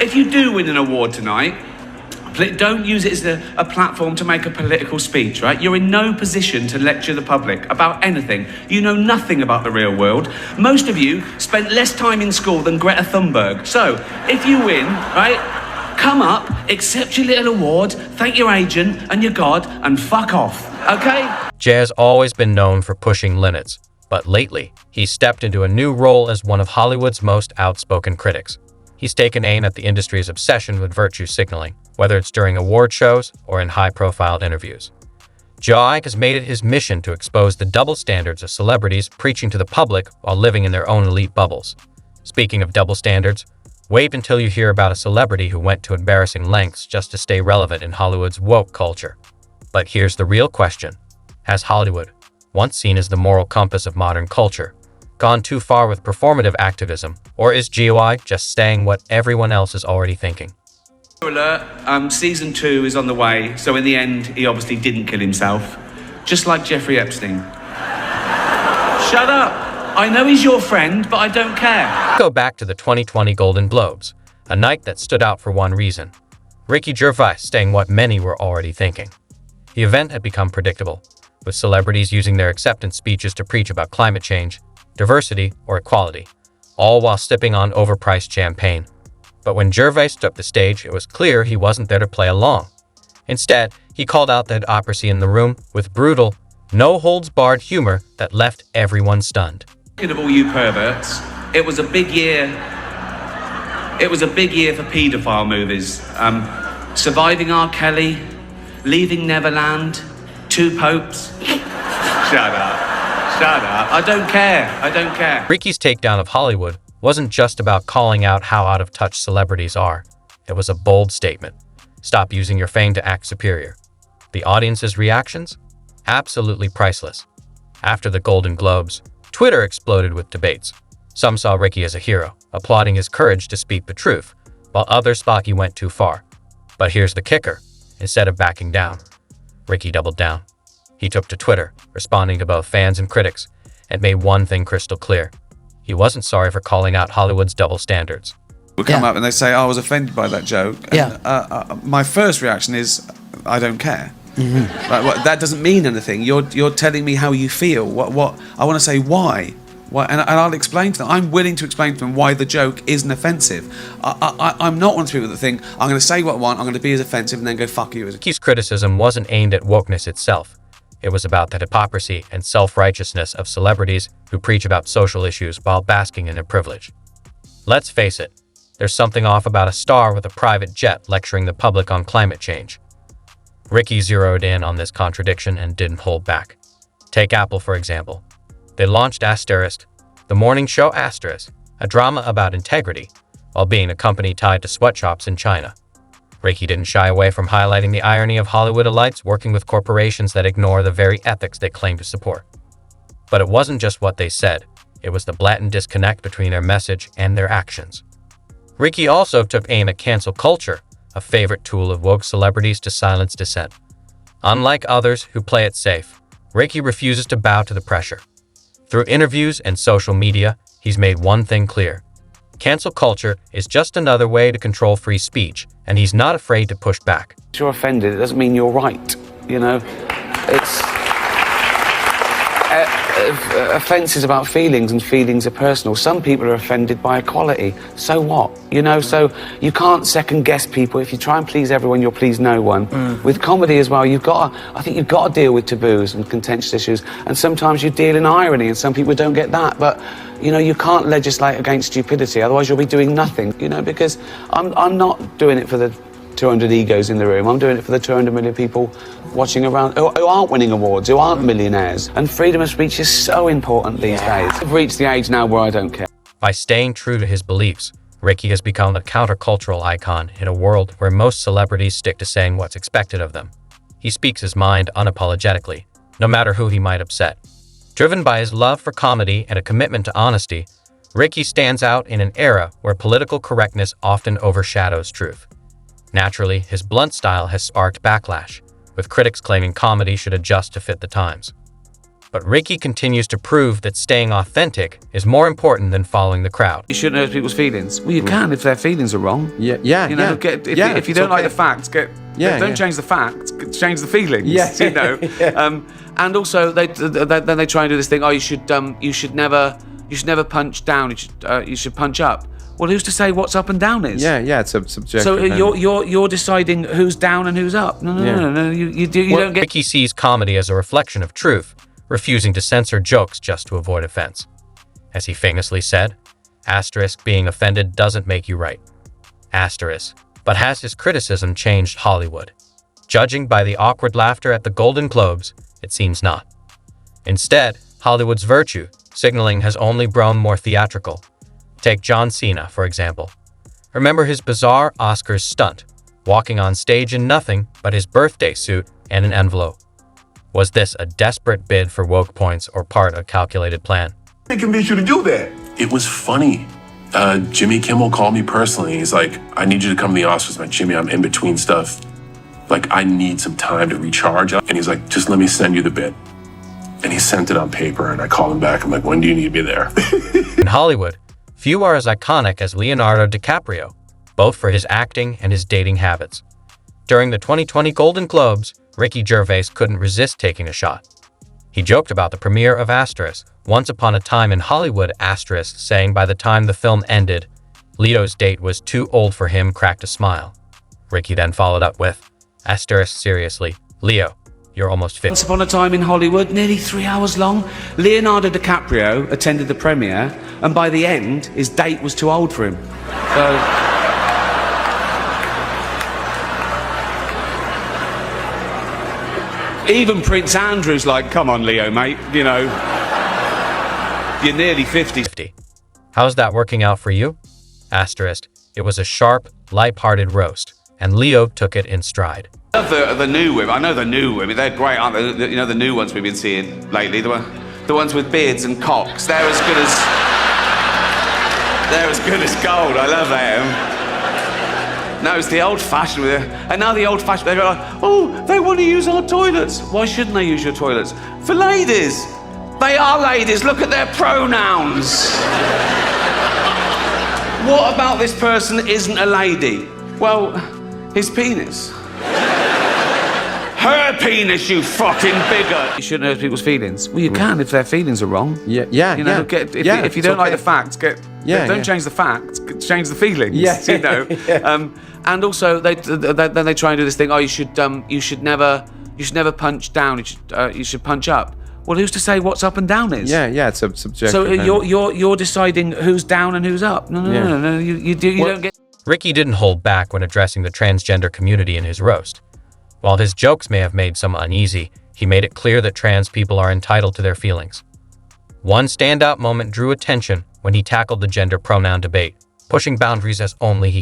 if you do win an award tonight, don't use it as a platform to make a political speech, right? You're in no position to lecture the public about anything. You know nothing about the real world. Most of you spent less time in school than Greta Thunberg. So, if you win, right, come up, accept your little award, thank your agent and your God, and fuck off, okay? Jay has always been known for pushing limits, but lately, he's stepped into a new role as one of Hollywood's most outspoken critics. He's taken aim at the industry's obsession with virtue signaling, whether it's during award shows or in high-profile interviews. Gervais has made it his mission to expose the double standards of celebrities preaching to the public while living in their own elite bubbles. Speaking of double standards, wait until you hear about a celebrity who went to embarrassing lengths just to stay relevant in Hollywood's woke culture. But here's the real question. Has Hollywood, once seen as the moral compass of modern culture, gone too far with performative activism, or is Gervais just saying what everyone else is already thinking? Alert, season 2 is on the way, so in the end, he obviously didn't kill himself. Just like Jeffrey Epstein. Shut up! I know he's your friend, but I don't care. Go back to the 2020 Golden Globes, a night that stood out for one reason. Ricky Gervais saying what many were already thinking. The event had become predictable, with celebrities using their acceptance speeches to preach about climate change, diversity, or equality, all while sipping on overpriced champagne. But when Gervais took the stage, it was clear he wasn't there to play along. Instead, he called out the hypocrisy in the room with brutal, no-holds-barred humor that left everyone stunned. Speaking of all you perverts, it was a big year. It was a big year for paedophile movies. Surviving R. Kelly, Leaving Neverland, Two Popes. Shut up. Shut up. I don't care. Ricky's takedown of Hollywood wasn't just about calling out how out of touch celebrities are. It was a bold statement. Stop using your fame to act superior. The audience's reactions? Absolutely priceless. After the Golden Globes, Twitter exploded with debates. Some saw Ricky as a hero, applauding his courage to speak the truth, while others thought he went too far. But here's the kicker. Instead of backing down, Ricky doubled down. He took to Twitter, responding to both fans and critics, and made one thing crystal clear. He wasn't sorry for calling out Hollywood's double standards. Will come up and they say, I was offended by that joke. And, my first reaction is, I don't care. Mm-hmm. Like, that doesn't mean anything. You're telling me how you feel. What I want to say why. And I'll explain to them. I'm willing to explain to them why the joke isn't offensive. I'm not one of those people that think, I'm going to say what I want, I'm going to be as offensive, and then go fuck you. Ricky's criticism wasn't aimed at wokeness itself. It was about the hypocrisy and self-righteousness of celebrities who preach about social issues while basking in their privilege. Let's face it, there's something off about a star with a private jet lecturing the public on climate change. Ricky zeroed in on this contradiction and didn't hold back. Take Apple, for example. They launched Asterisk, the morning show Asterisk, a drama about integrity, while being a company tied to sweatshops in China. Ricky didn't shy away from highlighting the irony of Hollywood elites working with corporations that ignore the very ethics they claim to support. But it wasn't just what they said, it was the blatant disconnect between their message and their actions. Ricky also took aim at cancel culture, a favorite tool of woke celebrities to silence dissent. Unlike others who play it safe, Ricky refuses to bow to the pressure. Through interviews and social media, he's made one thing clear. Cancel culture is just another way to control free speech, and he's not afraid to push back. If you're offended, it doesn't mean you're right, you know? It's... offence is about feelings, and feelings are personal. Some people are offended by equality. So what? You know, so you can't second-guess people. If you try and please everyone, you'll please no one. With comedy as well, I think you've got to deal with taboos and contentious issues, and sometimes you deal in irony, and some people don't get that. But, you know, you can't legislate against stupidity, otherwise you'll be doing nothing, you know, because I'm not doing it for the 200 egos in the room. I'm doing it for the 200 million people watching around who aren't winning awards, who aren't millionaires. And freedom of speech is so important these days. I've reached the age now where I don't care. By staying true to his beliefs, Ricky has become a countercultural icon in a world where most celebrities stick to saying what's expected of them. He speaks his mind unapologetically, no matter who he might upset. Driven by his love for comedy and a commitment to honesty, Ricky stands out in an era where political correctness often overshadows truth. Naturally, his blunt style has sparked backlash, with critics claiming comedy should adjust to fit the times. But Ricky continues to prove that staying authentic is more important than following the crowd. You shouldn't hurt people's feelings. Well, you can if their feelings are wrong. Yeah, You know, if you don't like the facts, don't change the facts. Change the feelings. Yeah. You know. And also they try and do this thing. Oh, you should never punch down. You should punch up. Well, who's to say what's up and down is? Yeah, it's a subjective. So you're deciding who's down and who's up. No. You don't get. Ricky sees comedy as a reflection of truth, refusing to censor jokes just to avoid offense. As he famously said, asterisk being offended doesn't make you right. Asterisk. But has his criticism changed Hollywood? Judging by the awkward laughter at the Golden Globes, it seems not. Instead, Hollywood's virtue signaling has only grown more theatrical. Take John Cena, for example. Remember his bizarre Oscars stunt, walking on stage in nothing but his birthday suit and an envelope. Was this a desperate bid for woke points or part of a calculated plan? They convinced you to do that. It was funny. Jimmy Kimmel called me personally. He's like, I need you to come to the Oscars. I'm like, Jimmy, I'm in between stuff. Like, I need some time to recharge. And he's like, just let me send you the bit. And he sent it on paper, and I called him back. I'm like, when do you need me there? In Hollywood, few are as iconic as Leonardo DiCaprio, both for his acting and his dating habits. During the 2020 Golden Globes, Ricky Gervais couldn't resist taking a shot. He joked about the premiere of Asterisk, Once Upon a Time in Hollywood, Asterisk, saying by the time the film ended, Leo's date was too old for him, cracked a smile. Ricky then followed up with, Asterisk, seriously, Leo, you're almost 50. Once Upon a Time in Hollywood, nearly 3 hours long. Leonardo DiCaprio attended the premiere, and by the end, his date was too old for him. So. Even Prince Andrew's like, come on, Leo, mate, you know, you're nearly 50. How's that working out for you? Asterisk, it was a sharp, light-hearted roast, and Leo took it in stride. I love the new women. I know the new women. They're great, aren't they? You know, the new ones we've been seeing lately. The ones with beards and cocks. They're as good as gold. I love them. No, it's the old-fashioned with it. And now the old-fashioned, they're like, oh, they want to use our toilets. Why shouldn't they use your toilets? For ladies. They are ladies. Look at their pronouns. What about this person isn't a lady? Well, his penis. Her penis, you fucking bigot. You shouldn't hurt people's feelings. Well, you can if their feelings are wrong. Yeah. You know, if you don't like the facts, don't change the facts. Change the feelings. Yeah. You know. And also they try and do this thing. Oh, you should never punch down. You should punch up. Well, who's to say what's up and down is? Yeah, it's a subjective. So you're deciding who's down and who's up. No. You don't get. Ricky didn't hold back when addressing the transgender community in his roast. While his jokes may have made some uneasy, he made it clear that trans people are entitled to their feelings. One standout moment drew attention when he tackled the gender pronoun debate, pushing boundaries as only he